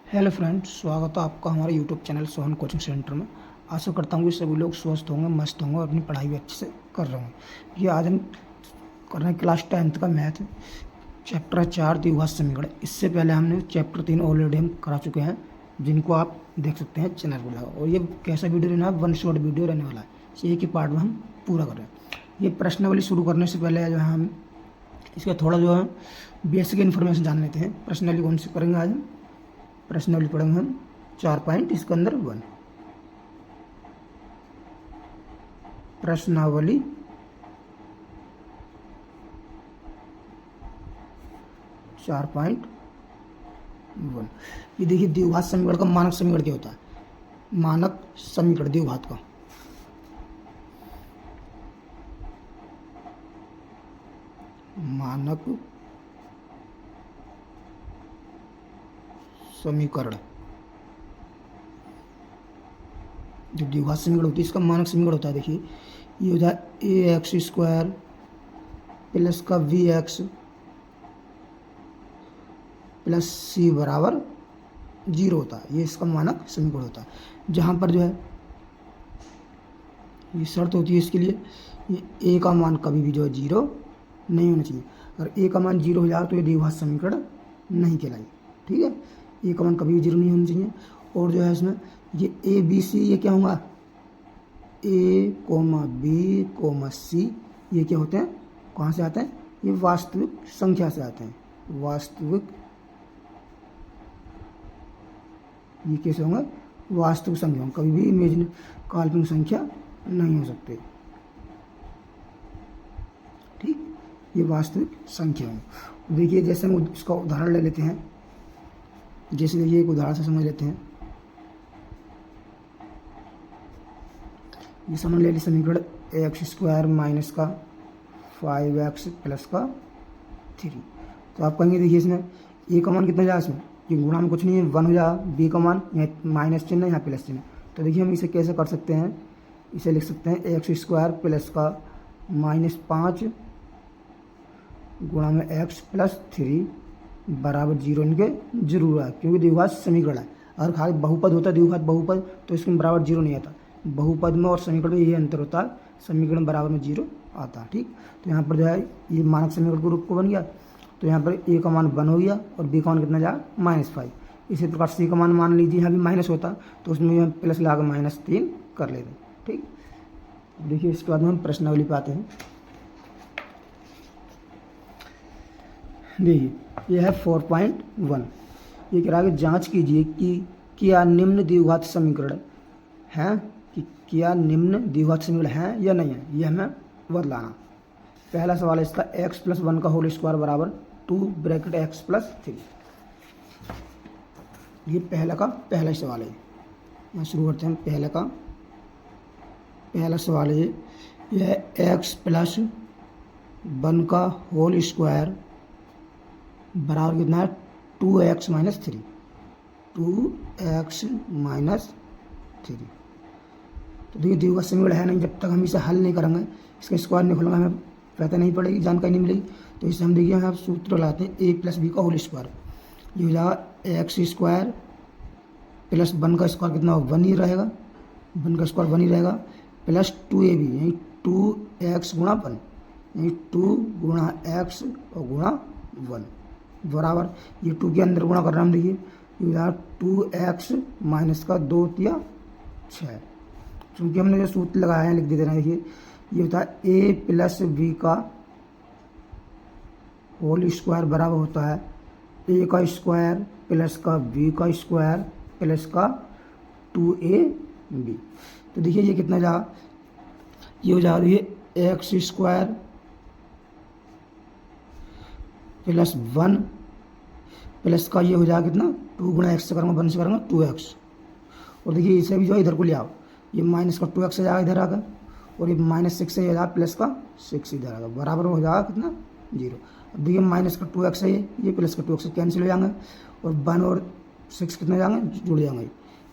Hello friends, स्वागत है आपका हमारे YouTube channel Sohan coaching centre में। आशा करता हूँ कि सभी लोग स्वस्थ होंगे, मस्त होंगे और अपनी पढ़ाई भी अच्छे से कर रहे होंगे। ये आज हम कर रहे हैं क्लास 10th का मैथ चैप्टर 4 द्विघात समीकरण। इससे पहले हमने चैप्टर 3 ऑलरेडी हम करा चुके हैं, जिनको आप देख सकते हैं चैनल पर लगा। और ये कैसा वीडियो रहना है, वन शॉट वीडियो रहने वाला है। एक ही पार्ट में हम पूरा कर रहे हैं। ये प्रश्नावली शुरू करने से पहले जो है हम इसका थोड़ा जो है बेसिक इन्फॉर्मेशन जान लेते हैं। प्रश्नावली कौन सी करेंगे आज हम? प्रश्नावली पढ़ेंगे हम 4 पॉइंट, इसके अंदर 1 प्रश्नावली 4.1। ये देखिए, द्विघात समीकरण का मानक समीकरण क्या होता है? मानक समीकरण द्विघात का मानक समीकरण, जो द्विघात समीकरण होती है इसका मानक समीकरण होता है। देखिए, ये होता है ए एक्स स्क्वायर प्लस का वी एक्स प्लस सी बराबर 0 होता है। ये इसका मानक समीकरण होता है। जहाँ पर जो है ये शर्त होती है इसके लिए, ये ए का मान कभी भी जो है 0 नहीं होना चाहिए। अगर ए का मान 0 हो जाए तो ये द्विघात समीकरण नहीं कहलाएगी। ठीक है, ए का मान कभी भी 0 नहीं होना चाहिए। और जो है इसमें ये ए बी सी, ये क्या होगा? ए कोमा बी कोमा सी, ये क्या होते हैं, कहाँ से आते हैं? ये वास्तविक संख्या से आते हैं। वास्तविक, ये कैसे होंगे? वास्तविक संख्या, कभी भी इमेजिन काल्पनिक संख्या नहीं हो सकते। ठीक, ये वास्तविक संख्या है। देखिए, जैसे हम इसका उदाहरण ले लेते हैं। जैसे देखिए, एक उदाहरण से समझ लेते हैं। ये समझ ले ली समीकरण एक्स स्क्वायर माइनस का 5x प्लस का 3। तो आप कहेंगे, देखिए इसमें ए का मान कितना जाए, इसमें ये गुणा में कुछ नहीं है, 1 हो जाए। बी का मान यहाँ माइनस चिन्ह है, यहाँ प्लस चिन्ह है। तो देखिए हम इसे कैसे कर सकते हैं? इसे लिख सकते हैं एक्स स्क्वायर प्लस का -5 गुणा में एक्स प्लस 3 बराबर 0 इनके जरूर है, क्योंकि द्विघात समीकरण है। अगर खाली बहुपद होता द्विघात बहुपद तो इसके बराबर 0 नहीं आता। बहुपद में और समीकरण में यही अंतर होता है, समीकरण बराबर में 0 आता है। ठीक, तो यहाँ पर जो है ये मानक समीकरण के रूप को बन गया। तो यहाँ पर ए का मान 1 हो गया और बी का मान कितना जाएगा? -5। इसी प्रकार सी का मान लीजिए यहाँ भी माइनस होता तो उसमें हम प्लस लगा -3 कर लेते। ठीक, देखिए इसके बाद हम प्रश्नावली पे आते हैं। देखिए, यह है 4.1। ये कह रहा है कि जांच कीजिए कि क्या निम्न द्विघात समीकरण है, कि क्या निम्न द्विघात समीकरण है या नहीं है, ये हमें बतलाना। पहला सवाल है इसका, x + 1 का होल स्क्वायर बराबर 2 ब्रैकेट x + 3। ये पहला सवाल है। यहाँ शुरू करते हैं। पहला सवाल है, यह x + 1 का होल स्क्वायर बराबर कितना है? 2x - 3। 2x - 3। तो देखिए, द्विघात समीकरण है नहीं, जब तक हम इसे हल नहीं करेंगे, इसका स्क्वायर निकलेगा, हमें पता नहीं पड़ेगी, जानकारी नहीं मिलेगी। तो इसे हम देखिए, हम सूत्र लाते हैं a + b का होल स्क्वायर। ये हो जाएगा एक्स स्क्वायर प्लस 1 का स्क्वायर कितना होगा? 1 ही रहेगा। 1 का स्क्वायर 1 ही रहेगा, प्लस 2ab, यानी 2x गुणा 1, यानी 2 गुणा x और गुणा 1 बराबर, ये 2 के अंदर गुणा कर रहे हैं हम। देखिए, ये हो जाएगा 2x माइनस का 2 तिया 6। चूँकि हमने जो सूत्र लगाया है लिख देते हैं। देखिए, ये होता है a + b का होल स्क्वायर बराबर होता है a का स्क्वायर प्लस का b का स्क्वायर प्लस का 2ab। तो देखिए ये कितना जाएगा? ये हो जाएगा, देखिए एक्स स्क्वायर प्लस 1 प्लस का ये हो जाएगा कितना? 2 गुणा एक्स से करूँगा, 1 से करूँगा 2x। और देखिए इसे भी जो है इधर को ले आओ, ये माइनस का 2x से जाएगा इधर आकर, और ये -6 से जाएगा प्लस का 6 इधर आएगा, बराबर हो जाएगा कितना? 0। अब देखिए माइनस का 2x है, ये प्लस का 2x कैंसिल हो जाएंगे, और 1 और 6 कितने जाएंगे? जुड़ जाएंगे।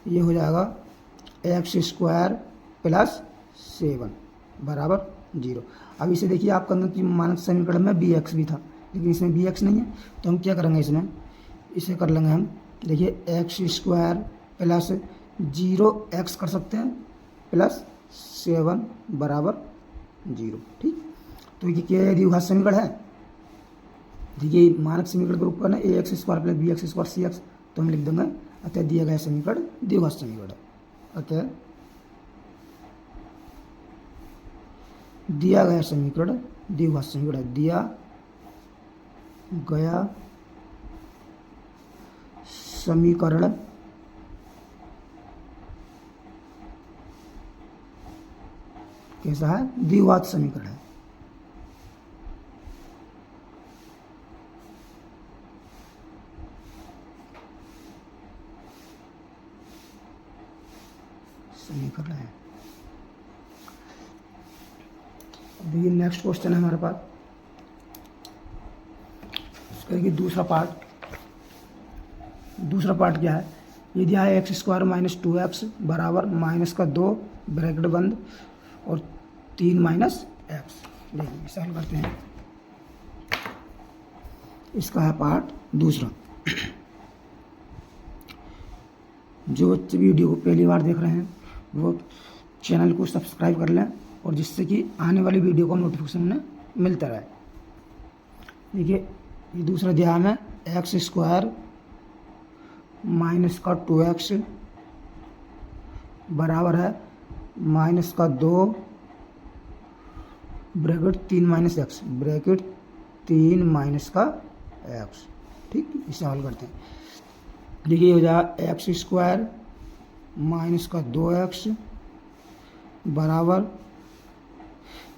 ये हो जाएगा एक्स स्क्वायर प्लस 7 बराबर 0। अब इसे देखिए, आप कहेंगे कि मानक समीकरण में bx भी था, लेकिन इसमें bx नहीं है। तो हम क्या करेंगे, इसमें इसे कर लेंगे हम देखिए एक्स स्क्वायर प्लस 0x कर सकते हैं प्लस 7 बराबर 0। ठीक, तो ये क्या द्विघात समीकरण है। देखिए मानक समीकरण का रूप करना A X square plus B X square C X, तो हम लिख देंगे अतः दिया गया समीकरण द्विघात समीकरण है। अतः दिया गया समीकरण द्विघात समीकरण, दिया गया समीकरण कैसा है, द्विघात समीकरण है। समीकरण है। देखिए नेक्स्ट क्वेश्चन है हमारे पास, इसका दूसरा पार्ट क्या है। ये दिया है एक्स स्क्वायर माइनस 2x बराबर माइनस का 2 ब्रैकेट बंद और 3 माइनस एक्स। देखिए इसे हल करते हैं। इसका है पार्ट दूसरा। जो बच्चे वीडियो को पहली बार देख रहे हैं वो चैनल को सब्सक्राइब कर लें और जिससे कि आने वाली वीडियो का नोटिफिकेशन उन्हें मिलता रहे। देखिए ये दूसरा दिया है एक्स स्क्वायर माइनस का 2x बराबर है माइनस का 2 bracket 3 minus x, bracket 3 minus का एक्स। ठीक, इसे हल करते हैं। देखिए हो जाएगा एक्स स्क्वायर माइनस का 2x बराबर,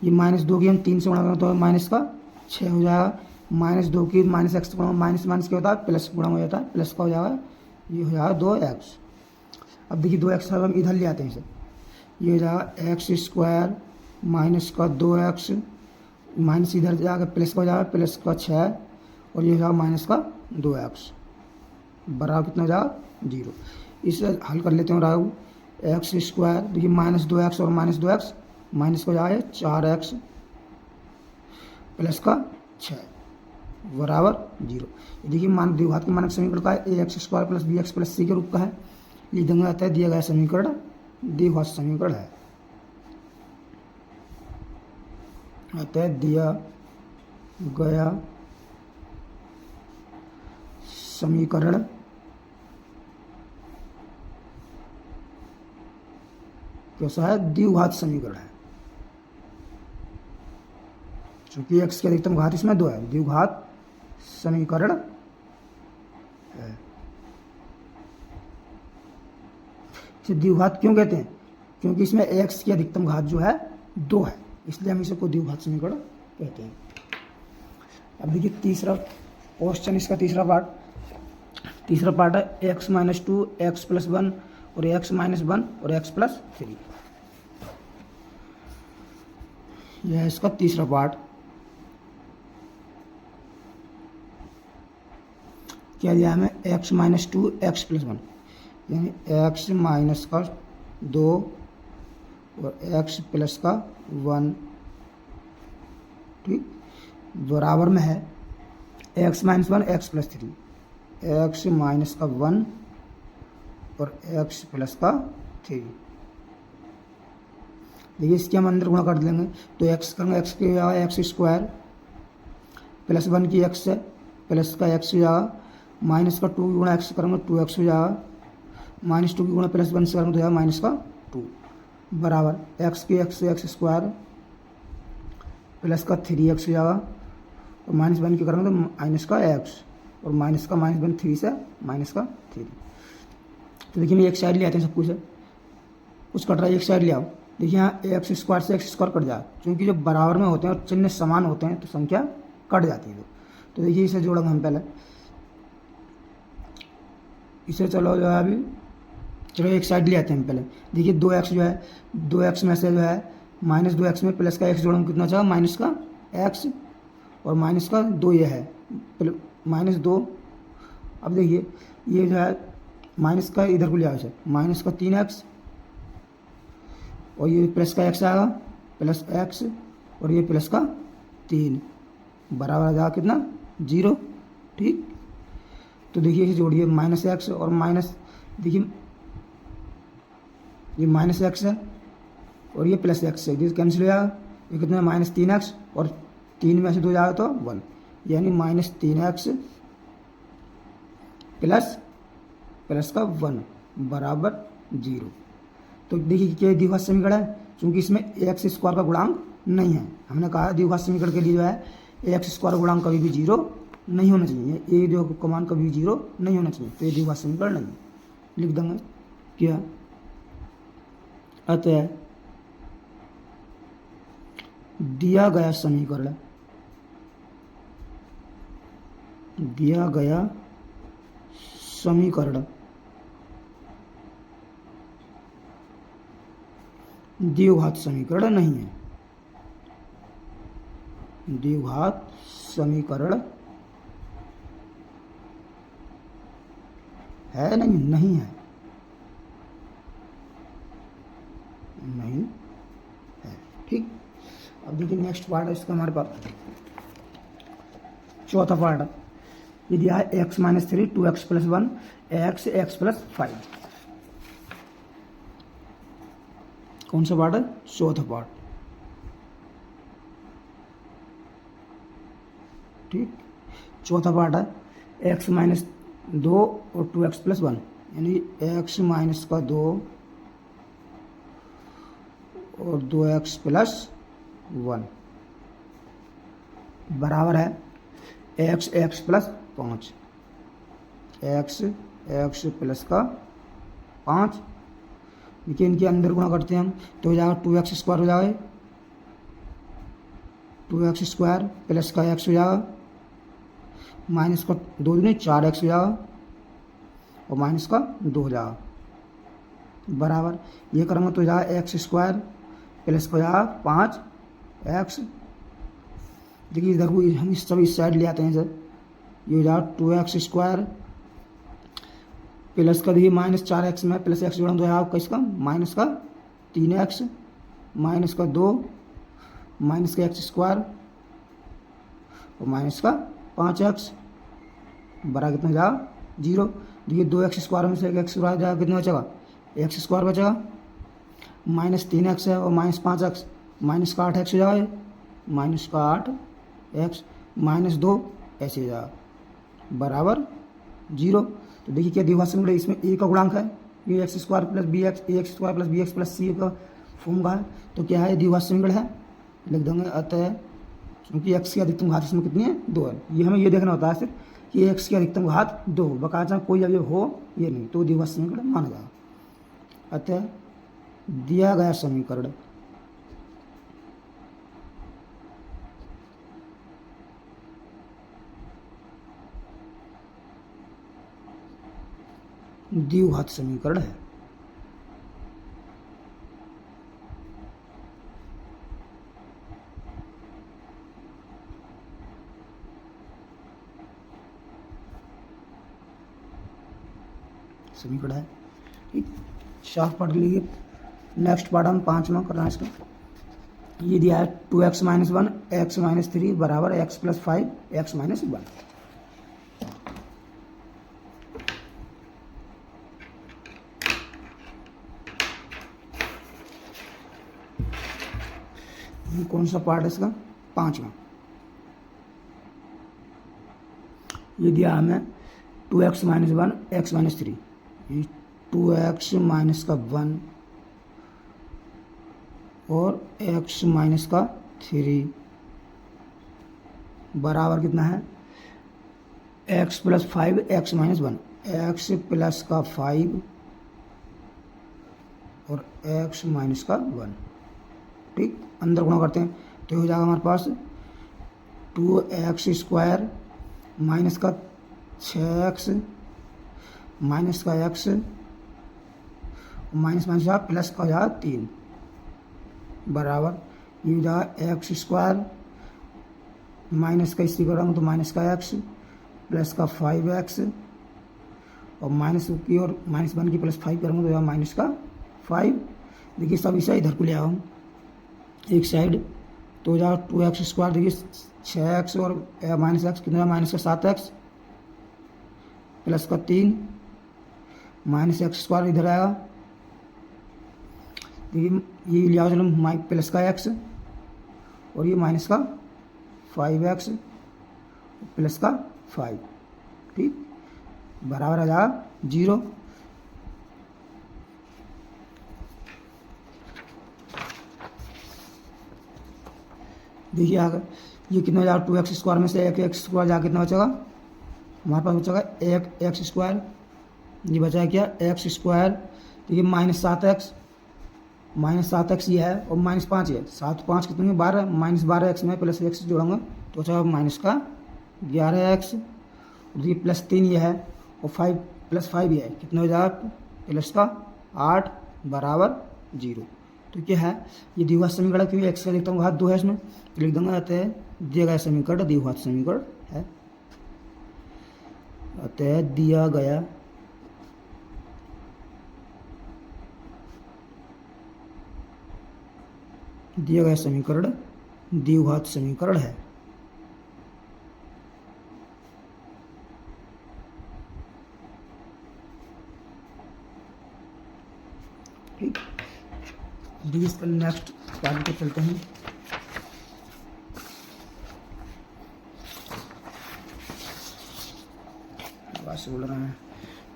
ये माइनस 2 की हम 3 से गुणा करें तो माइनस का 6 हो जाएगा, माइनस 2 की माइनस एक्स गुणा माइनस माइनस क्या होता है प्लस गुणा हो जाता है, प्लस का हो जाएगा, ये हो जाएगा 2x। अब देखिए 2x हम इधर ले आते हैं इसे, ये हो जाएगा एक्स स्क्वायर माइनस का 2x माइनस इधर जाकर प्लस का हो जाएगा, प्लस का 6 और ये हो जाएगा माइनस का 2x बराबर कितना हो जाएगा 0। इसे हल कर लेते हैं। राहु एक्स स्क्वायर देखिए माइनस 2x और माइनस 2x माइनस का हो जाएगा 4x प्लस का 6 बराबर 0। देखिए मान द्विघात के मानक समीकरण का है A X square plus B X plus C के रूप का है। लिख देंगे अतः दिया गया समीकरण द्विघात समीकरण है। अतः दिया गया समीकरण कैसा है, द्विघात समीकरण है। चूंकि x के अधिकतम घात इसमें 2 है, द्विघात समीकरण है। इसे द्विघात क्यों कहते हैं, क्योंकि इसमें x की अधिकतम घात जो है 2 है, इसलिए हम इसे को द्विघात समीकरण कहते हैं। अब देखिए तीसरा क्वेश्चन, इसका तीसरा पार्ट है x माइनस 2 एक्स प्लस 1 और x माइनस 1 और x प्लस 3। यह है इसका तीसरा पार्ट। क्या दिया हमें x माइनस 2 एक्स प्लस 1 यानी x माइनस का 2 और x प्लस का 1। ठीक, बराबर में है x minus 1 x plus 3, x minus का 1 और x प्लस का 3। देखिए इसके हम अंदर गुणा कर देंगे तो x करेंगे x के जाएगा एक्स स्क्वायर प्लस 1 की x है प्लस का x हो जाएगा, माइनस का 2 की गुणा x करेंगे 2x हो जाएगा, माइनस 2 की गुणा प्लस 1 से करेंगे तो जाएगा माइनस का 2 बराबर x की एक्स स्क्वायर प्लस का 3x हो जाएगा और माइनस 1 की करेंगे तो माइनस का x और माइनस का माइनस 1 3 से माइनस का 3। तो देखिए मैं एक साइड ले आते हैं, सब कुछ कट रहा है, एक साइड ले आओ। देखिए यहाँ एक्स स्क्वायर से एक्स स्क्वायर कट जाए, क्योंकि जब बराबर में होते हैं और चिन्ह समान होते हैं तो संख्या कट जाती है। तो देखिए इसे जोड़ेंगे हम पहले, इसे चलो जो है अभी चलो एक साइड ले आते हैं हम पहले। देखिए 2x जो है 2x में से जो है माइनस 2x में प्लस का x जोड़ेंगे कितना चाहे माइनस का x और माइनस का 2 ये है माइनस 2। अब देखिए ये जो है माइनस का इधर को ले आओ इसे, माइनस का 3x और ये प्लस का x आएगा प्लस x और ये प्लस का 3 बराबर आ जाएगा कितना 0। ठीक, तो देखिए इसे जोड़िए, माइनस एक्स और माइनस, देखिए ये माइनस एक्स है और ये प्लस एक्स है, ये कैंसिल हो जाएगा, ये कितना माइनस 3x और 3 में से 2 जाएगा तो 1, यानी माइनस 3x प्लस का 1 बराबर 0। तो देखिए क्या द्विघात समीकरण है, क्योंकि इसमें एक्स स्क्वायर का गुणांक नहीं है। हमने कहा द्विघात समीकरण के लिए जो है एक्स स्क्वायर गुणांक कभी भी 0 नहीं होना चाहिए, ए जो का मान कभी भी 0 नहीं होना चाहिए, तो ये द्विघात समीकरण नहीं है। लिख देंगे क्या, अतः दिया गया समीकरण द्विघात समीकरण नहीं है, द्विघात समीकरण है नहीं है, नहीं है। ठीक, अब देखिए नेक्स्ट पार्ट है इसका हमारे पास, चौथा पार्ट है। ये दिया है x minus 3 2x plus 1 x plus 5। कौन सा पार्ट है, चौथा पार्ट। ठीक, चौथा पार्ट है x माइनस 2 और 2x प्लस 1, यानी x माइनस का 2 और 2x प्लस 1 बराबर है x प्लस 5, x प्लस का 5। देखिए इनके अंदर गुणा करते हैं हम तो हो जाएगा 2x स्क्वायर हो जाएगा, 2x स्क्वायर प्लस का x हो जाएगा, माइनस का 2 दूनी 4x हो जाएगा और माइनस का 2 हो जाएगा बराबर, ये करेंगे तो हो जाएगा x स्क्वायर प्लस का हो जाएगा 5x। देखिए इधर को हम इस सब इस साइड ले आते हैं सर, ये हो जाएगा 2x स्क्वायर प्लस का देखिए माइनस 4x में प्लस x जोड़ा तो है इसका माइनस का 3x माइनस का 2 माइनस का x स्क्वायर और माइनस का 5x बराबर कितना जाएगा 0। देखिए 2x स्क्वायर में से x स्क्वायर जाएगा, कितना बचेगा x स्क्वायर बचेगा, माइनस 3x है और माइनस 5x, माइनस का 8x हो जाएगा, माइनस का 8x माइनस 2 ऐसे हो जाएगा बराबर 0। तो देखिए क्या द्विघात समीकरण, इसमें a का गुणांक है, ये X square plus B X, A X square plus B X plus C का फॉर्म का है, तो क्या है द्विघात समीकरण है। लिख देंगे अतः क्योंकि एक्स की अधिकतम घात इसमें कितनी है 2 है, ये हमें ये देखना होता है सिर्फ कि एक्स की अधिकतम घात 2 बकायदा कोई अवयव हो ये नहीं, तो द्विघात समीकरण माना जाएगा। अतः दिया गया समीकरण द्विघात समीकरण है। समीकरण है ठीक, 4 पढ़ लीजिए। नेक्स्ट पार्ट हम 5वां करना है इसका। ये दिया है 2x माइनस 1 x माइनस 3 बराबर x प्लस 5 x माइनस 1। कौन सा पार्ट है इसका 5वां। ये दिया हमें 2x minus 1 x minus 3, 2x minus का 1 और x माइनस का 3 बराबर कितना है x plus 5 x minus 1, x plus का 5 और x माइनस का 1। ठीक, अंदर गुणा करते हैं तो हो जाएगा हमारे पास 2x स्क्वायर माइनस का 6x माइनस का x माइनस माइनस प्लस का हो जाएगा 3 बराबर, ये हो जाएगा एक्स स्क्वायर माइनस का इसी करेंगे तो माइनस का x प्लस का 5x और माइनस की और माइनस 1 की प्लस 5 करेंगे तो जाएगा माइनस का 5। देखिए सब इसे इधर को ले आओ एक साइड तो हो जाएगा 2x स्क्वायर, देखिए 6x और माइनस x कितना माइनस का 7x प्लस का 3 माइनस एक्स स्क्वायर इधर आएगा। देखिए ये लिया चलो प्लस का एक्स और ये माइनस का 5x प्लस का 5, ठीक, बराबर आ जाएगा 0। देखिए आगे ये कितना हो जाएगा, 2x स्क्वायर में से एक एक्स स्क्वायर जा कितना बचेगा, हमारे पास बचेगा एक एक्स स्क्वायर, ये बचा है क्या एक्स स्क्वायर। तो ये -7x ये है और -5 ये है, 7 5 कितने में 12, -12x में प्लस एक्स जोड़ेंगे तो बचा माइनस का 11x। ये प्लस 3 ये है और 5 + 5 ये है, कितना हो जाएगा प्लस का 8 बराबर 0। तो क्या है ये दिया हुआ समीकरण, क्योंकि एक्स का लिखता हूँ घात 2 है इसमें, तो लिख दूंगा अतः दिया गया समीकरण दिया हुआ समीकरण है। अतः दिया गया समीकरण द्विघात समीकरण है। ठीक, इसका नेक्स्ट पार्ट पे चलते हैं। बस बोल रहे हैं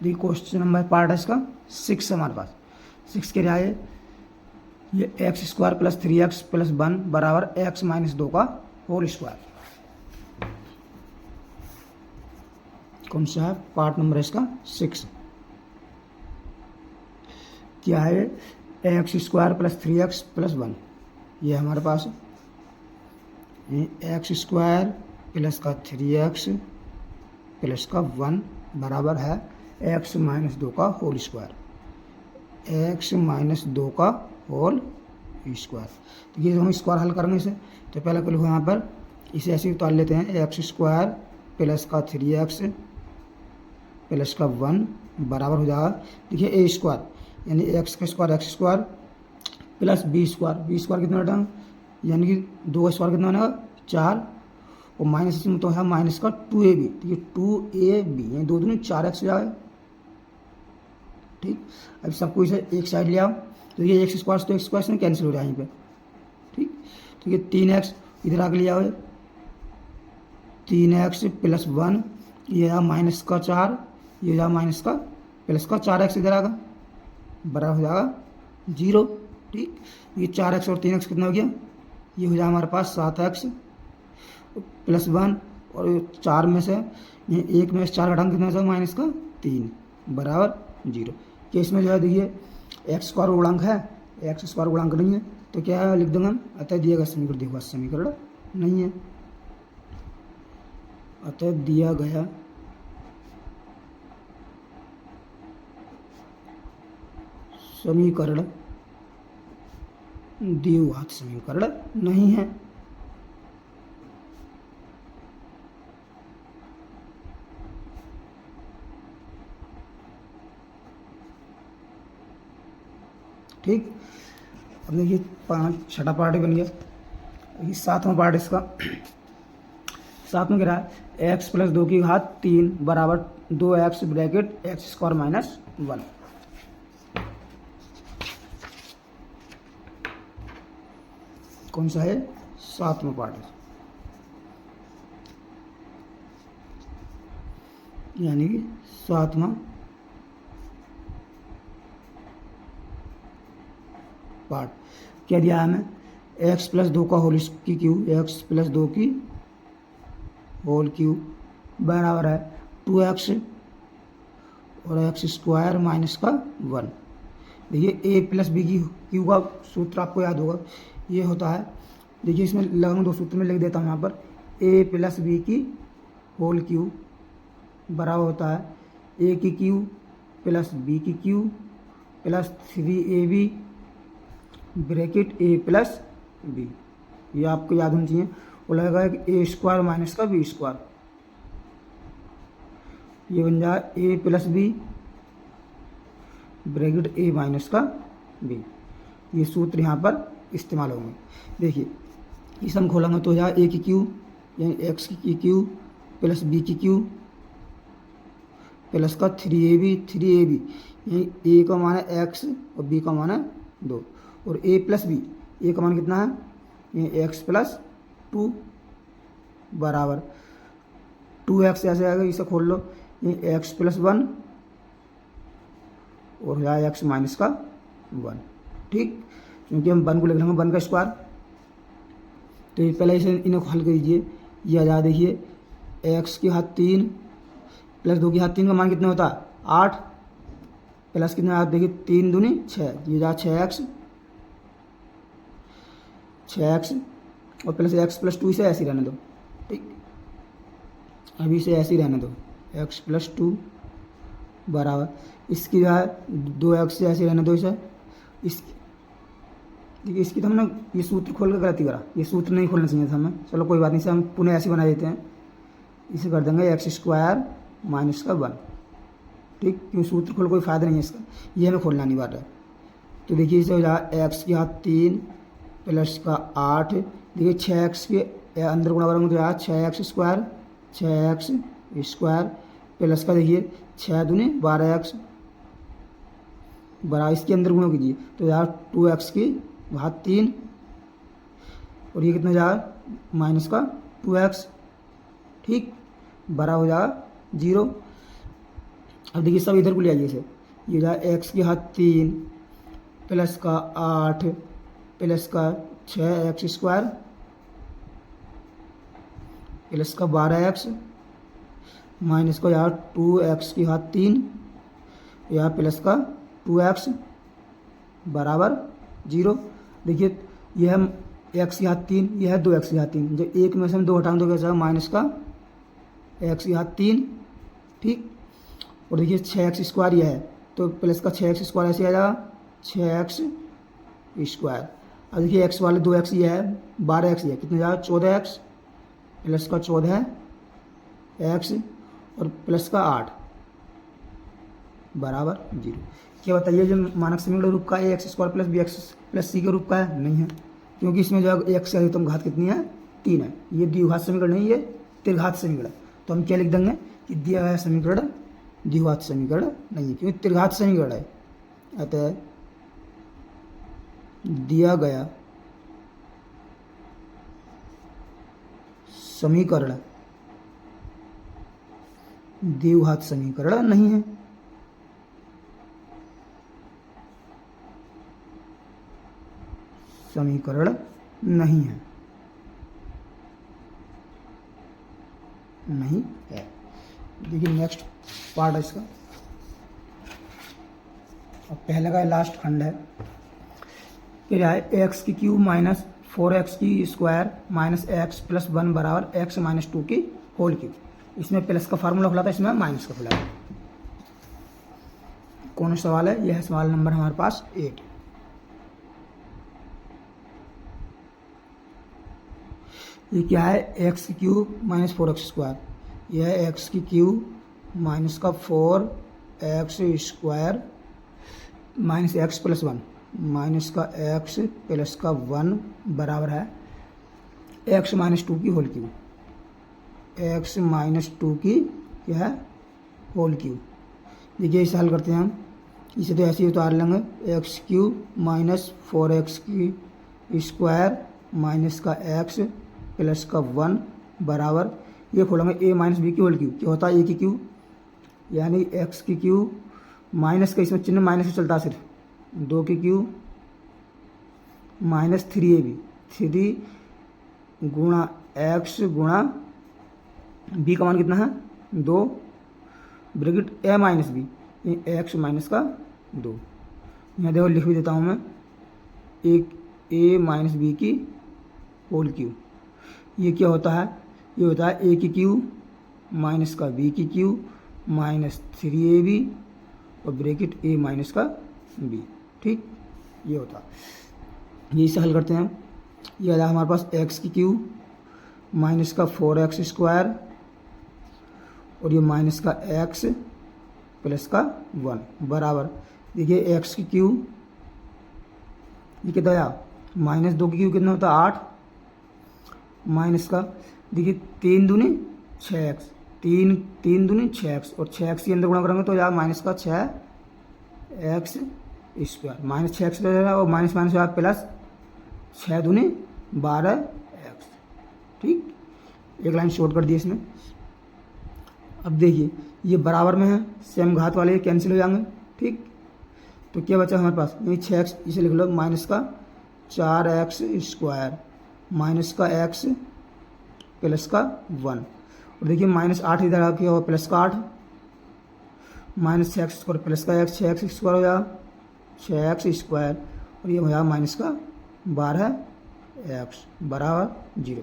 देखिए क्वेश्चन नंबर पार्ट है इसका 6 हमारे पास। 6 के लिए आए ये X square plus 3x plus 1 बराबर x - 2 का होल स्क्वायर। कौन सा है पार्ट नंबर इसका 6। क्या है x square plus 3x plus 1, ये हमारे पास एक्स स्क्वायर प्लस का 3x प्लस का 1 बराबर है x - 2 का होल स्क्वायर, x - 2 का होल स्क्वायर। तो ये हम स्क्वायर हल करने से तो पहले लिखो यहाँ पर इसे ऐसे उतार लेते हैं, एक्स स्क्वायर प्लस का 3x प्लस का 1 बराबर हो जाएगा, देखिए ए स्क्वायर यानी एक्स का square X square plus B square कितना हटाएंगे, यानी कि 2 स्क्वायर कितना बनेगा 4 और माइनस इसमें तो है माइनस का 2ab, तो ये 2ab यानी 2 दूनी 4x हो जाएगा। ठीक, अब सबको इसे एक साइड ले आओ तो ये एक्स स्क्वायर तो एक्स स्क्वायर से कैंसिल हो जाए यहीं पे। ठीक, तो ये 3x इधर आके ले आओ, 3x प्लस 1 ये आ माइनस का 4, ये जा माइनस का प्लस का 4x इधर आगा बराबर हो जाएगा 0। ठीक, ये 4x और 3x कितना हो गया, ये हो जाए हमारे पास 7x प्लस 1 और 4 में से ये 1 में से 4 घटाएंगे कितना हो जाएगा माइनस का 3 बराबर 0। केस में जो है देखिए एक्स स्क्वायर गुणांक है, एक्स स्क्वायर गुणांक नहीं है तो क्या है लिख देंगे हम, अतः दिया गया समीकरण दिया हुआ समीकरण नहीं है। अतः दिया गया समीकरण द्विघात समीकरण नहीं है। ठीक, अब देखिए 6वां पार्ट बन गया। ये 7वां पार्ट इसका 7 में गिरा है x + 2 की घात 3 बराबर 2x bracket x square minus 1। कौन सा है 7वां पार्ट है, यानी कि 7वां पार्ट। क्या दिया है हमें, x + 2 का होल की क्यूब, x + 2 की होल क्यूब बराबर है 2x और x स्क्वायर माइनस का 1। देखिए a + b की क्यू का सूत्र आपको याद होगा, ये होता है देखिए इसमें लगभग 2 सूत्र में लिख देता हूँ यहाँ पर, a + b की होल क्यूब बराबर होता है a की क्यूब प्लस b की cube plus 3ab bracket a + b। ये आपको याद होना चाहिए, वो लगेगा a स्क्वायर माइनस का b स्क्वायर, ये बन जाए a + b bracket a minus का b। ये सूत्र यहाँ पर इस्तेमाल होंगे। देखिए इस हम खोलेंगे तो हो जाए a की क्यूब यानी x की क्यूब प्लस b की क्यूब प्लस का 3ab यही a का मान है x और b का मान है 2 और a प्लस बी a का मान कितना है ये x प्लस 2 बराबर 2x ऐसे आएगा, इसे खोल लो ये x प्लस 1 और हो जाएगा x माइनस का 1। ठीक, क्योंकि हम 1 को लिख लेंगे 1 का स्क्वायर। तो ये पहले इसे इन्हें हल कीजिए। ये आ जाए देखिए x की घात 3 प्लस 2 की घात 3 का मान कितना होता है 8 प्लस कितना आता देखिए 3 दूनी 6, ये जा 6x और प्लस x प्लस 2 इसे ऐसे ही रहने दो। ठीक, अभी इसे ऐसे ही रहने दो x प्लस 2 बराबर इसकी जो है 2x से ऐसे रहने दो इसे। इसकी देखिए इसकी तो हमने ये सूत्र खोल कर गलती करा, ये सूत्र नहीं खोलना चाहिए था हमें। चलो कोई बात नहीं, इसे हम पुनः ऐसे बना देते हैं। इसे कर देंगे एक्स स्क्वायर माइनस का 1। ठीक, क्यों सूत्र खोल कोई फ़ायदा नहीं है इसका, ये हमें खोलना नहीं बात है। तो देखिए इसे हो जाए एक्स की घात 3 प्लस का 8 देखिए 6x के अंदर गुणा करेंगे तो यार 6x स्क्वायर प्लस का देखिए 6 दूनी 12x बराबर इसके अंदर गुणा कीजिए तो यार 2x की घात 3 और ये कितना जाएगा माइनस का 2x। ठीक, बड़ा हो जाएगा 0। अब देखिए सब इधर को ले आइए इसे, ये जाए x की घात 3 प्लस का 8 प्लस का 6x स्क्वायर प्लस का 12x माइनस का यार 2x की घात 3 या प्लस का 2x बराबर 0। देखिए यह x की घात 3 यह है 2x की घात 3, जब एक में से हम 2 हटाएंगे तो कैसा माइनस का x की घात 3। ठीक, और देखिए 6x स्क्वायर यह है तो प्लस का 6x स्क्वायर ऐसे आ जाएगा 6x स्क्वायर। अब देखिए x वाले 2x ये है 12x ये कितना जाएगा 14x प्लस का 14x और प्लस का 8 बराबर 0। क्या बताइए जो मानक समीकरण रूप का A X square plus B X plus C के रूप का है? नहीं है, क्योंकि इसमें जो है एक्स की अधिकतम घात कितनी है 3 है। ये द्विघात समीकरण नहीं, ये त्रिघात समीकरण। तो हम क्या लिख देंगे कि दिया गया समीकरण द्विघात समीकरण नहीं है, क्योंकि त्रिघात समीकरण है। अतः दिया गया समीकरण द्विघात समीकरण नहीं है। समीकरण नहीं है, नहीं है। देखिए नेक्स्ट पार्ट है इसका, और पहले का लास्ट खंड है क्या है एक्स की क्यूब माइनस 4x की स्क्वायर माइनस एक्स प्लस 1 बराबर एक्स माइनस 2 की होल क्यूब। इसमें प्लस का फार्मूला खुला था, इसमें माइनस का खुला है। कौन सा सवाल है? यह है सवाल नंबर हमारे पास 8। ये क्या है एक्स की क्यूब माइनस 4x स्क्वायर, यह है एक्स की क्यूब माइनस का 4x square minus x plus 1 minus का एक्स प्लस का 1 बराबर है एक्स माइनस 2 की होल क्यूब। एक्स माइनस 2 की क्या है होल क्यूब। देखिए इसे हल करते हैं हम, इसे तो ऐसे ही उतार लेंगे एक्स क्यूब माइनस 4x की स्क्वायर माइनस का एक्स प्लस का 1 बराबर ये खोलेंगे ए माइनस बी की होल क्यूब। क्या होता है ए की क्यूब, यानी एक्स की क्यूब माइनस का इसमें चिन्ह माइनस से चलता है सिर्फ 2 की क्यूब माइनस 3ab 3 गुणा एक्स गुणा बी का मान कितना है 2 ब्रैकेट ए माइनस बी एक्स माइनस का 2। यहाँ देखो लिख भी देता हूँ मैं एक ए माइनस बी की होल क्यूब। ये क्या होता है? ये होता है ए की क्यूब माइनस का बी की क्यूब माइनस 3ab और ब्रैकेट ए माइनस का बी। ठीक, ये होता है। ये इसे हल करते हैं। ये आ जाए हमारे पास एक्स की क्यूब माइनस का 4x स्क्वायर और ये माइनस का एक्स प्लस का 1 बराबर देखिए एक्स की क्यूब ये कितना आया माइनस 2 की क्यूब कितना होता है 8 माइनस का देखिए 3 दूनी 6x तीन तीन दूनी 6x और 6x के अंदर गुणा करेंगे तो जाएगा माइनस का 6x स्क्वायर, माइनस 6x और माइनस माइनस जाएगा प्लस 6 दूनी 12x। ठीक, एक लाइन शॉर्ट कर दी इसमें। अब देखिए ये बराबर में है, सेम घात वाले कैंसिल हो जाएंगे। ठीक, तो क्या बचा हमारे पास, ये 6x इसे लिख लो माइनस का 4x स्क्वायर माइनस का x प्लस का 1। और देखिए माइनस 8 इधर आके और प्लस का 8 माइनस 6x स्क्वायर प्लस का x 6x स्क्वायर हो जाएगा 6x स्क्वायर और ये हो जाएगा माइनस का 12x बराबर 0।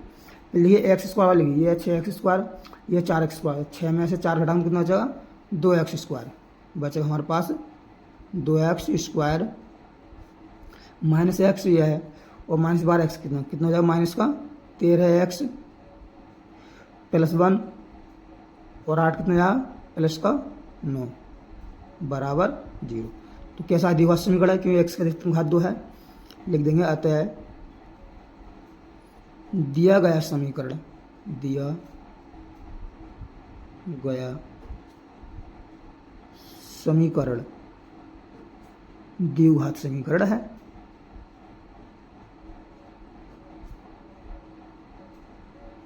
लिखिए एक्स स्क्वायर वाला लिखिए, ये 6x स्क्वायर ये 4x स्क्वायर, 6 में से 4 घटाएंगे कितना बचेगा 2x स्क्वायर, बचेगा हमारे पास 2x स्क्वायर माइनस x ये है और माइनस 12x कितना कितना हो जाएगा माइनस का 13x प्लस 1 और 8 कितना जाएगा प्लस का 9 बराबर 0। तो कैसा द्विघात समीकरण है, क्योंकि x का अधिकतम घात 2 है, लिख देंगे अतः दिया गया समीकरण द्विघात समीकरण है।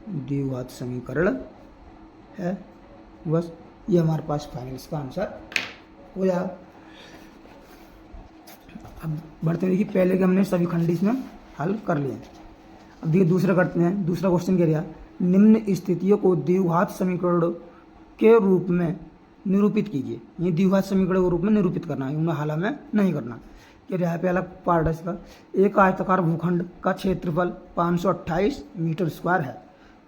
द्विघात समीकरण है, बस ये हमारे पास फाइनल इसका आंसर हो जाएगा। अब बढ़ते देखिए, पहले के हमने सभी खंड इसमें हल कर लिए। अब देखिए दूसरा करते हैं। दूसरा क्वेश्चन क्या रहा, निम्न स्थितियों को द्विघात समीकरण के रूप में निरूपित कीजिए। ये द्विघात समीकरण के रूप में निरूपित करना है, उन्हें हाल में नहीं करना। क्या रहा पे अलग पार्ट है इसका, एक आयताकार भूखंड का क्षेत्रफल 528 मीटर स्क्वायर है,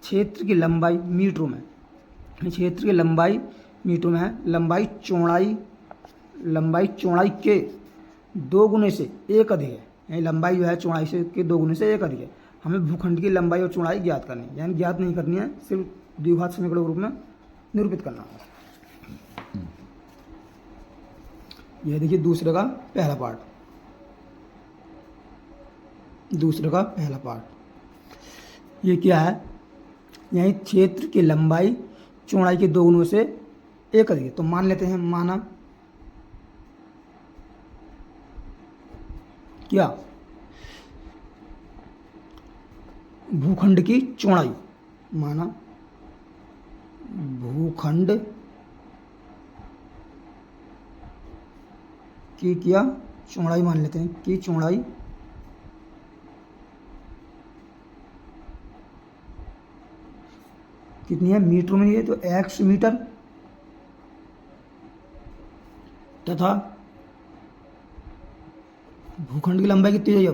क्षेत्र की लंबाई मीटरों में, क्षेत्र की लंबाई मीटरों में है, लंबाई चौड़ाई के 2 गुने से 1 अधिक है, यानी लंबाई जो है चौड़ाई से के 2 गुने से 1 अधिक है। हमें भूखंड की लंबाई और चौड़ाई ज्ञात करनी है, यानी ज्ञात नहीं करनी है, सिर्फ द्विघात समीकरण के रूप में निरूपित करना है। यह देखिए दूसरे का पहला पार्ट, ये क्या है, यही क्षेत्र की लंबाई चौड़ाई के 2 गुणों से 1 अधिक है। तो मान लेते हैं, माना क्या भूखंड की चौड़ाई, माना भूखंड की क्या चौड़ाई, मान लेते हैं कि चौड़ाई कितनी है मीटर में, ये तो x मीटर तथा भूखंड की लंबाई कितनी है,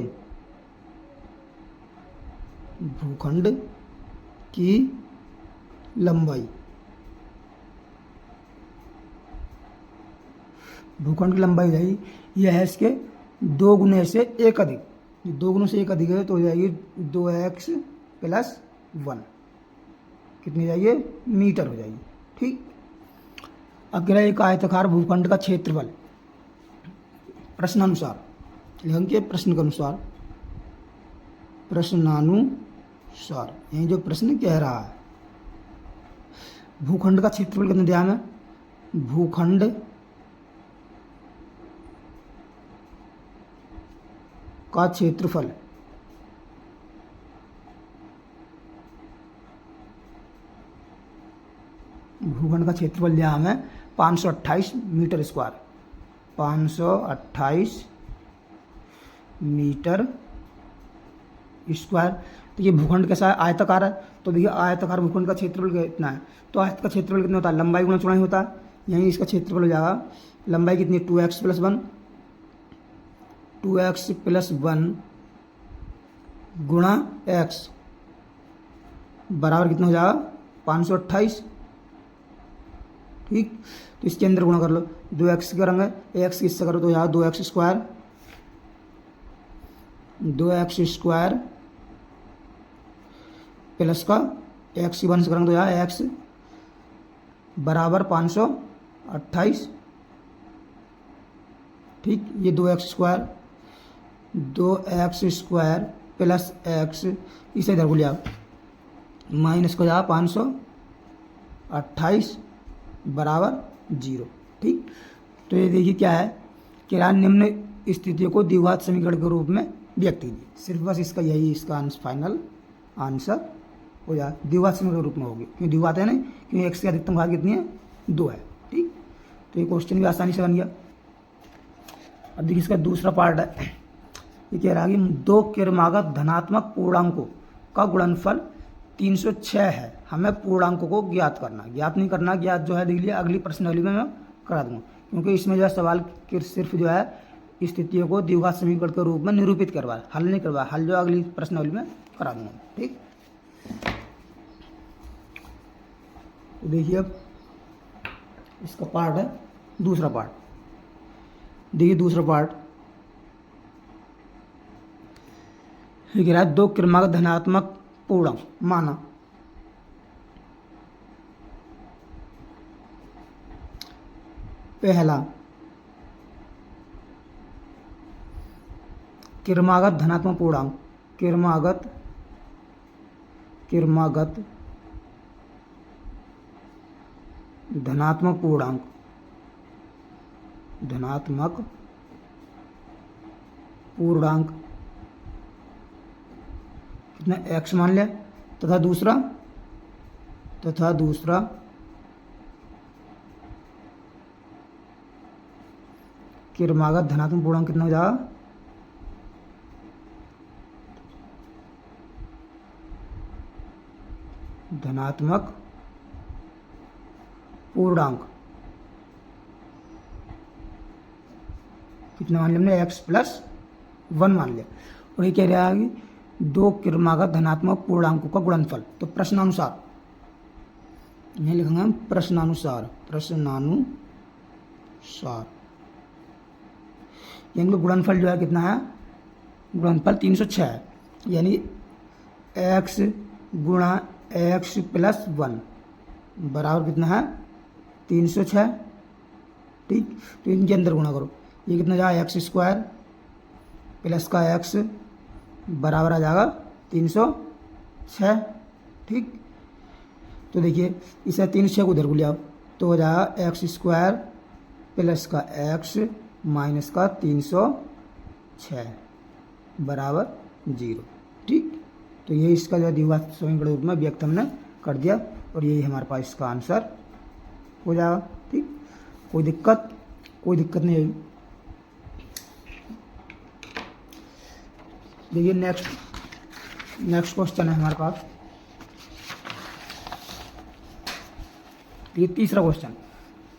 भूखंड की लंबाई, भूखंड की लंबाई हो जाएगी, यह है इसके 2 गुने से 1 अधिक, 2 गुने से 1 अधिक है तो हो जाएगी 2x प्लस 1, कितनी जाइए मीटर हो जाएगी। ठीक, अगला एक आयताकार भूखंड का क्षेत्रफल प्रश्नानुसार लिखेंगे, प्रश्नानुसार यही जो प्रश्न कह रहा है, भूखंड का क्षेत्रफल कितना दिया हमें, भूखंड का क्षेत्रफल दिया हमें 528 मीटर स्क्वायर, 528 मीटर स्क्वायर। तो ये भूखंड कैसा है, आयताकार है, तो देखिए आयताकार भूखंड का क्षेत्रफल कितना है, तो आयत का क्षेत्रफल कितना होता है, लंबाई गुणा चौड़ाई होता है, यहीं इसका क्षेत्रफल हो जाएगा, लंबाई कितनी 2x प्लस 1 गुणा x बराबर कितना हो जाएगा 528। ठीक, तो इसके अंदर गुणा कर लो, 2x करेंगे, x किससे करो तो यहाँ 2x स्क्वायर प्लस का x 1 से करेंगे तो यहाँ x बराबर 528। ठीक, ये 2x स्क्वायर प्लस x, इसे इधर को लिया माइनस को जाएगा 28 बराबर 0। ठीक, तो ये देखिए क्या है कि निम्न स्थितियों को द्विघात समीकरण के रूप में व्यक्त कीजिए। सिर्फ बस इसका यही इसका फाइनल आंसर हो जाए, द्विघात समीकरण के रूप में होगी, क्योंकि द्विघात है नहीं, क्योंकि x की अधिकतम घात कितनी है, 2 है। ठीक, तो ये क्वेश्चन भी आसानी से बन गया। अब देखिए इसका दूसरा पार्ट है, ये कह रहा है कि दो क्रमागत धनात्मक पूर्णांकों का गुणनफल 306 है, हमें पूर्णांकों को ज्ञात करना। ज्ञात नहीं करना, ज्ञात जो है देख लिया, अगली प्रश्नावली में मैं करा दूंगा, क्योंकि इसमें जो है सवाल सिर्फ जो है स्थितियों को द्विघात समीकरण के रूप में निरूपित करवा, हल नहीं करवा, हल जो अगली प्रश्नावली में करा दूंगा। ठीक, तो देखिए अब इसका पार्ट है दूसरा पार्ट। देखिए दूसरा पार्ट ये कह रहा है दो क्रमागत धनात्मक पूर्णांक माना पहला क्रमागत धनात्मक पूर्णांक, क्रमागत धनात्मक पूर्णांक, कितना x मान लिया, तथा दूसरा क्रमागत धनात्मक पूर्णांक कितना हो जाएगा, धनात्मक पूर्णांक कितना मान लिया हमने, x+1 मान लिया। और ये कह रहा है कि दो क्रमागत धनात्मक पूर्णांकों का गुणनफल। तो प्रश्नानुसार यह लिखेंगे हम, प्रश्नानुसार यानी गुणनफल जो है कितना है, गुणनफल 306 है, यानी x गुणा x+1 बराबर कितना है, 306। ठीक, तो इनके अंदर गुणा करो, ये कितना जाएगा, x² प्लस का x बराबर आ जाएगा 306। ठीक, तो देखिए इसे 306 को उधर को ले आओ तो हो जाएगा x² प्लस का x माइनस का 306 बराबर 0। ठीक, तो ये इसका जो द्विघात समीकरण रूप में व्यक्त हमने कर दिया, और यही हमारे पास इसका आंसर हो जाएगा। ठीक, कोई दिक्कत नहीं है। देखिए नेक्स्ट क्वेश्चन है हमारे पास, ये तीसरा क्वेश्चन।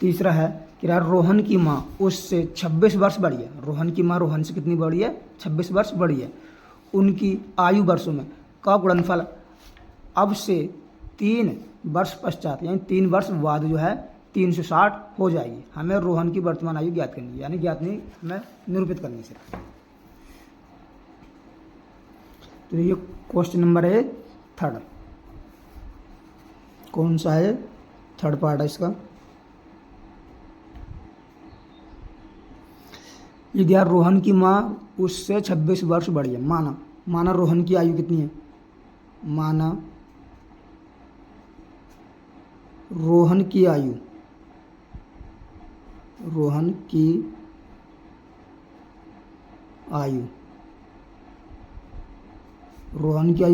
तीसरा है कि यार रोहन की माँ उससे 26 वर्ष बड़ी है। रोहन की माँ रोहन से कितनी बड़ी है, 26 वर्ष बड़ी है। उनकी आयु वर्षों में का गुणनफल अब से 3 वर्ष पश्चात, यानी 3 वर्ष बाद जो है 360 हो जाएगी। हमें रोहन की वर्तमान आयु ज्ञात करनी है, यानी ज्ञात नहीं, हमें निरूपित करनी है। तो ये क्वेश्चन नंबर है 3rd। कौन सा है, 3rd पार्ट है इसका। यदि यार रोहन की माँ उससे 26 वर्ष बड़ी है, माना रोहन की आयु कितनी है, माना रोहन की आयु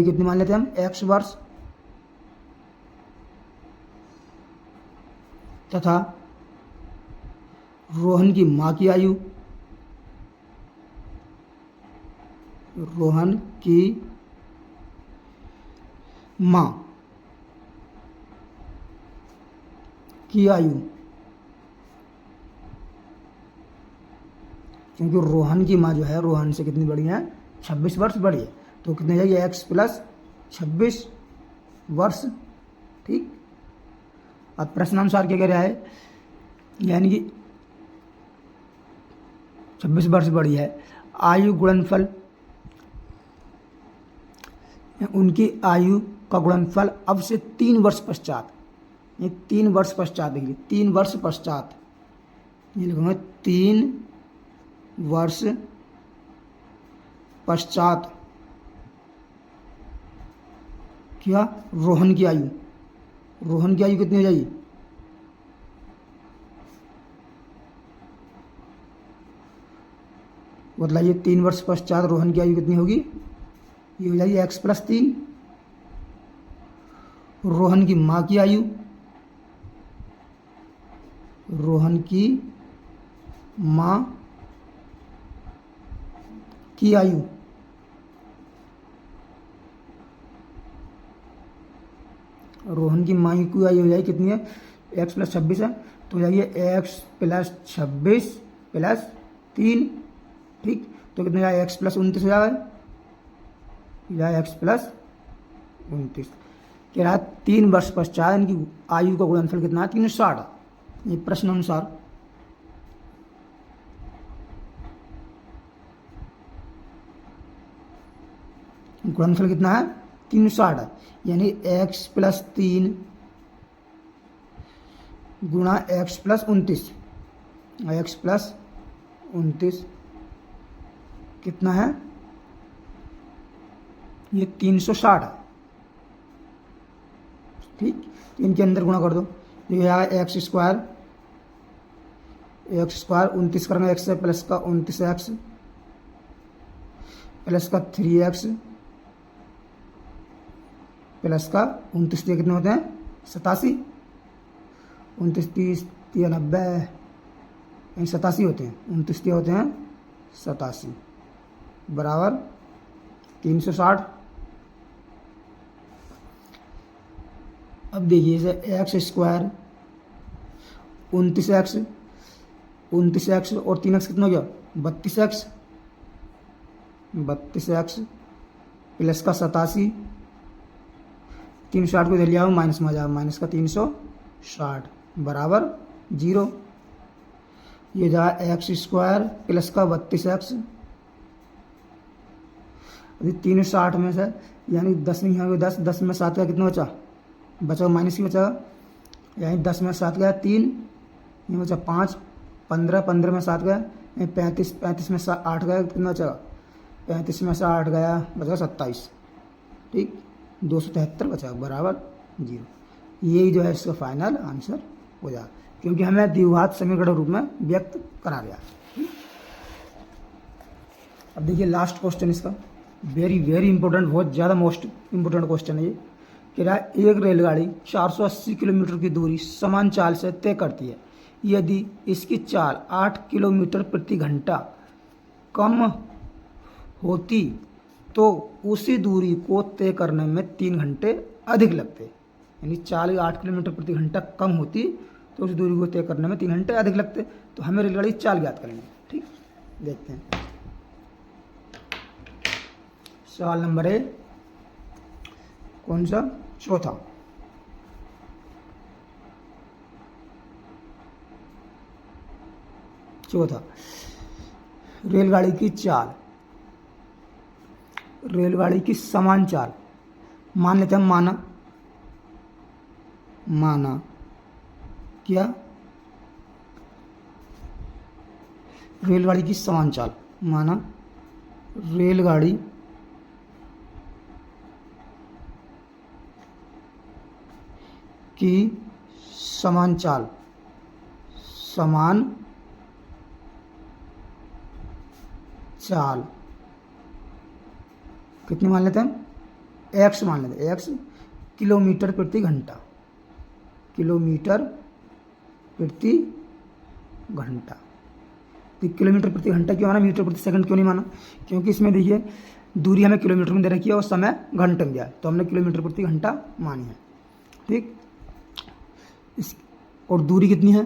कितनी मान लेते हैं हम, x वर्ष, तथा रोहन की माँ की आयु, रोहन की माँ की आयु, क्योंकि रोहन की माँ जो है रोहन से कितनी बड़ी है, 26 वर्ष बड़ी है, तो कितने जाएगी, x+26 वर्ष। ठीक, अब प्रश्नानुसार क्या कह रहा है, यानी कि 26 वर्ष बड़ी है, आयु गुणनफल, उनकी आयु का गुणनफल अब से 3 वर्ष पश्चात, ये 3 वर्ष पश्चात, देखिए 3 वर्ष पश्चात, ये लिखूंगा 3 वर्ष पश्चात क्या, रोहन की आयु रोहन की आयु कितनी हो जाएगी? बतलाइए 3 वर्ष पश्चात रोहन की आयु कितनी होगी? ये हो जाएगी x+3। रोहन की माँ की आयु, रोहन की माँ की आयु रोहन की माँ की आयु हो जाएगी कितनी है? x+26 है, तो हो जाएगी x+26 +3। ठीक, तो कितने जाएगा? x+29 हो जाएगा, x+29। कह रहा है 3 वर्ष पश्चात इनकी आयु का गुणनफल कितना है? 360। ये प्रश्न अनुसार गुणनफल कितना है? 360 है, यानी x+3 गुणा x+29, x+29 कितना है? ये 360 है। ठीक, इनके अंदर गुणा कर दो, ये आएगा x² 29 करेंगे x से, प्लस का 29x प्लस का 3x प्लस का 29 कितने होते हैं? 87। 29 30 90 87 होते हैं, 29 होते हैं 87 बराबर 360। अब देखिए इसे x² 29x और 3x कितना हो गया? 32x प्लस का 87, 360 को इधर लिया माइनस में आ जाएगा, माइनस का 360 बराबर 0। ये जाएगा x² प्लस का 32x, अभी 360 में से यानी 10 नहीं होगा, 10 में 7 का कितना बचा माइनस ही बचा, यानी 10 में 7 गया 3, ये बचा 5, 15 में 7 गया 35 में 8 गया, कितना बचा? 35 में से 8 गया, बचा 27। ठीक, 273 बचा बराबर 0। यही जो है इसका फाइनल आंसर हो जाएगा, क्योंकि हमें द्विघात समीकरण रूप में व्यक्त करा गया। अब देखिए लास्ट क्वेश्चन इसका, वेरी वेरी इंपॉर्टेंट, बहुत ज़्यादा मोस्ट इंपॉर्टेंट क्वेश्चन है ये। कह रहा है एक रेलगाड़ी 480 किलोमीटर की दूरी समान चाल से तय करती है, यदि इसकी चाल 8 किलोमीटर प्रति घंटा कम होती तो उसी दूरी को तय करने में 3 घंटे अधिक लगते। यानी चाल 8 किलोमीटर प्रति घंटा कम होती तो उस दूरी को तय करने में 3 घंटे अधिक लगते। तो हमें रेलगाड़ी चाल ज्ञात करेंगे। ठीक, देखते हैं सवाल नंबर ए, कौन सा? चौथा। रेलगाड़ी की चाल, रेलगाड़ी की समान चाल मान लेते हैं, माना क्या? रेलगाड़ी की समान चाल माना रेलगाड़ी की समान चाल कितनी मान लेते हैं? x मान लेते हैं, x किलोमीटर प्रति घंटा, किलोमीटर प्रति घंटा। तो किलोमीटर प्रति घंटा क्यों माना, मीटर प्रति सेकंड क्यों नहीं माना? क्योंकि इसमें देखिए दूरी हमें किलोमीटर में दे रखी है और समय घंटे में दिया है, तो हमने किलोमीटर प्रति घंटा मानी है। ठीक, इस और दूरी कितनी है?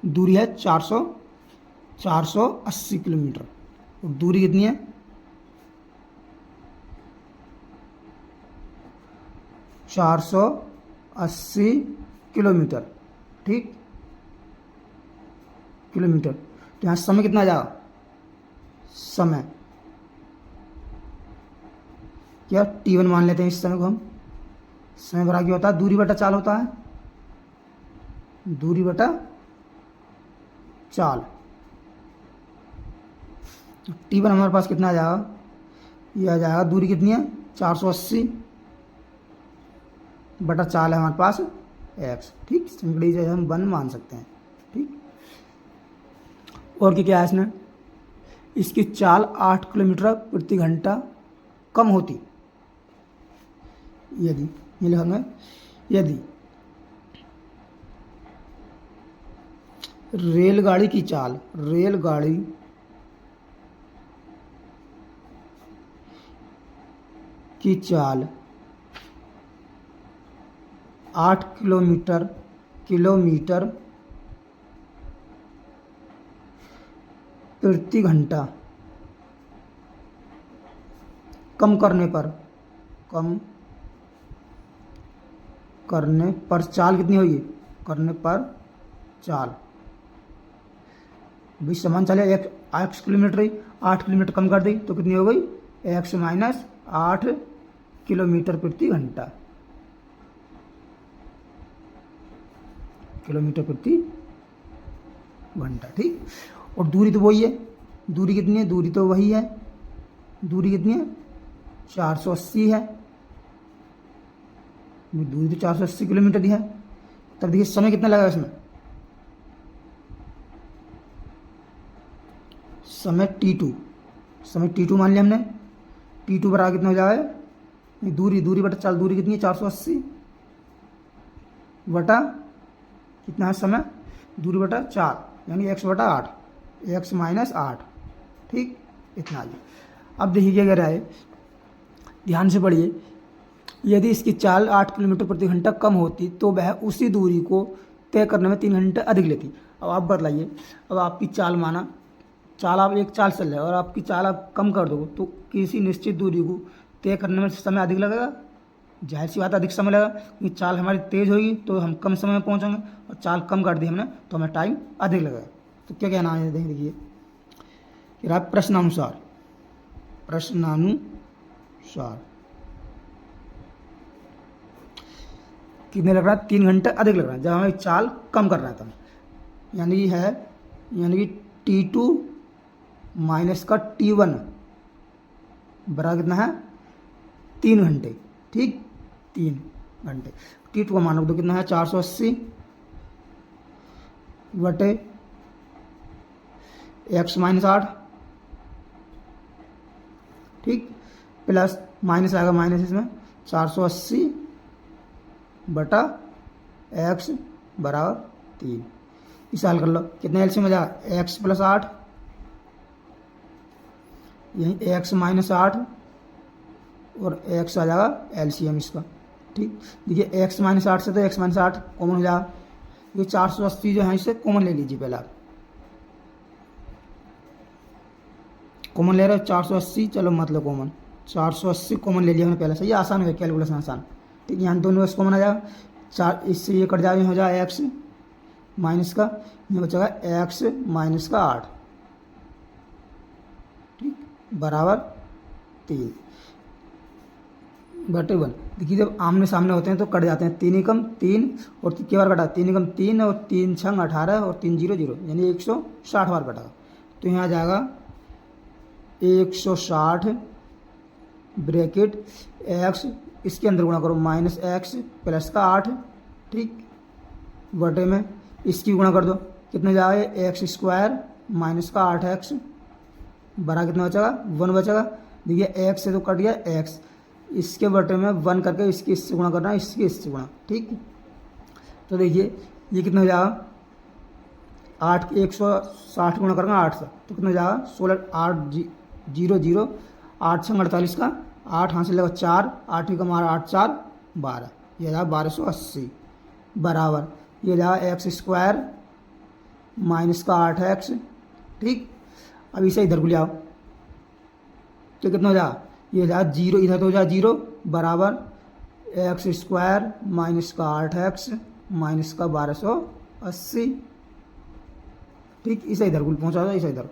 दूरी है 480 किलोमीटर, और दूरी कितनी है? 480 किलोमीटर। ठीक, किलोमीटर। तो यहाँ समय कितना आ जाएगा? समय क्या t1 मान लेते हैं इस समय को हम। समय बराबर क्या होता है? दूरी बटा चाल होता है, दूरी बटा चाल। t1 हमारे पास कितना आ जाएगा? ये आ जाएगा, दूरी कितनी है? 480 बटा चाल है हमारे पास x, ठीक। सिंपली से हम 1 मान सकते हैं, ठीक। और क्या है इसने, इसकी चाल 8 किलोमीटर प्रति घंटा कम होती यदि, ये लिखेंगे, यदि रेलगाड़ी की चाल 8 किलोमीटर प्रति घंटा कम करने पर चाल कितनी होगी, करने पर चाल भी समान चले, 8 किलोमीटर ही 8 किलोमीटर कम कर दी तो कितनी हो गई, x माइनस 8 किलोमीटर प्रति घंटा, ठीक। और दूरी तो वही है, दूरी कितनी है, दूरी तो वही है, दूरी कितनी है 480 है, दूरी तो 480 किलोमीटर ही है। तब देखिए समय कितना लगा इसमें, समय t2 मान लिया हमने, t2 बराबर कितना हो जाएगा, दूरी बटा चाल, दूरी कितनी है 480 बटा कितना है समय, दूरी बटा 4 यानी x बटा 8, x माइनस 8, ठीक, इतना आ गया। अब देखिए क्या कह रहा है, ध्यान से पढ़िए, यदि इसकी चाल 8 किलोमीटर प्रति घंटा कम होती तो वह उसी दूरी को तय करने में 3 घंटे अधिक लेती। अब आप बतलाइए, अब आपकी चाल माना, चाल आप एक चाल चल रहे और आपकी चाल आप कम कर दो तो किसी निश्चित दूरी को तय करने में समय अधिक लगेगा, जाहिर सी बात अधिक समय लगेगा, क्योंकि चाल हमारी तेज़ होगी तो हम कम समय में पहुंचेंगे, और चाल कम कर दी हमने तो हमें टाइम अधिक लगेगा। तो क्या कहना है देखिए, प्रश्नानुसार कितने लग रहा है, 3 घंटे अधिक लग रहा है जब हमें चाल कम कर रहा है तब, यानी कि t2 माइनस का t1 बराबर कितना है 3 घंटे, ठीक, 3 घंटे। t2 का मान रख दो कितना है 480 बटे x माइनस 8, ठीक, प्लस माइनस आएगा, माइनस इसमें 480 बटा x बराबर 3, इसे हल कर लो, कितना एलसीएम हो जाएगा x प्लस 8, यही x माइनस 8 और x आ जाएगा एलसीएम इसका, ठीक। देखिए x माइनस 8 से तो x माइनस 8 कॉमन हो जाएगा, ये 480 जो है इसे कॉमन ले लीजिए, पहले आप कॉमन ले रहे हो 480, चलो मतलब कॉमन 480 कॉमन ले लिया हमने पहले, सही, आसान है कैलकुलेशन, आसान, ठीक। यहाँ दोनों बस कॉमन आ जाएगा, 4 इससे ये कट जाएगा, हो जाएगा x माइनस का, ये बचेगा x माइनस का 8, ठीक, बराबर 3 बटे 1। देखिए जब आमने सामने होते हैं तो कट जाते हैं, 3 एकम 3 और क्या बार कटा, 3 एकम 3 और 3 छंग 18 और 3 0 0 यानी 160 बार कटा, तो यहाँ आ जाएगा 160 ब्रैकेट x, इसके अंदर गुणा करो माइनस x प्लस का 8, ठीक, बटे में इसकी गुणा कर दो, कितने जाएगा x स्क्वायर माइनस का 8x बड़ा कितना बचेगा 1 बचेगा। देखिए x से तो कट गया x, इसके बटे में 1 करके इसकी इससे गुणा करना है, इसकी इससे गुणा, ठीक। तो देखिए ये कितना हो जाएगा 8, 160 गुणा करना 8 से तो कितना हो जाएगा 16, 8 0 0 8 छंग 48 का 8 हाथ से लगा 4, 8 का मारा 8 4 12, ये जाएगा 1280 बराबर, ये जाएगा x स्क्वायर माइनस का 8x, ठीक। अब इसे इधर को ले आओ तो कितना हो जाएगा, ये जाएगा 0, इधर तो हो जाएगा 0 बराबर x स्क्वायर माइनस का 8x माइनस का 1280, ठीक। इसे इधर को पहुँचा दो, इसे इधर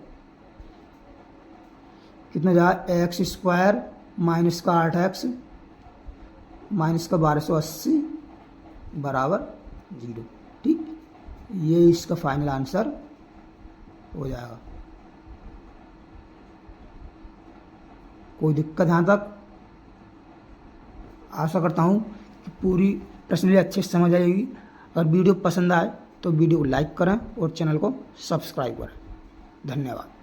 कितना जाएगा x स्क्वायर माइनस का 8x माइनस का 1280 बराबर 0, ठीक। ये इसका फाइनल आंसर हो जाएगा। कोई दिक्कत यहाँ तक? आशा करता हूँ कि पूरी पर्सनली अच्छे से समझ आएगी। अगर वीडियो पसंद आए तो वीडियो को लाइक करें और चैनल को सब्सक्राइब करें। धन्यवाद।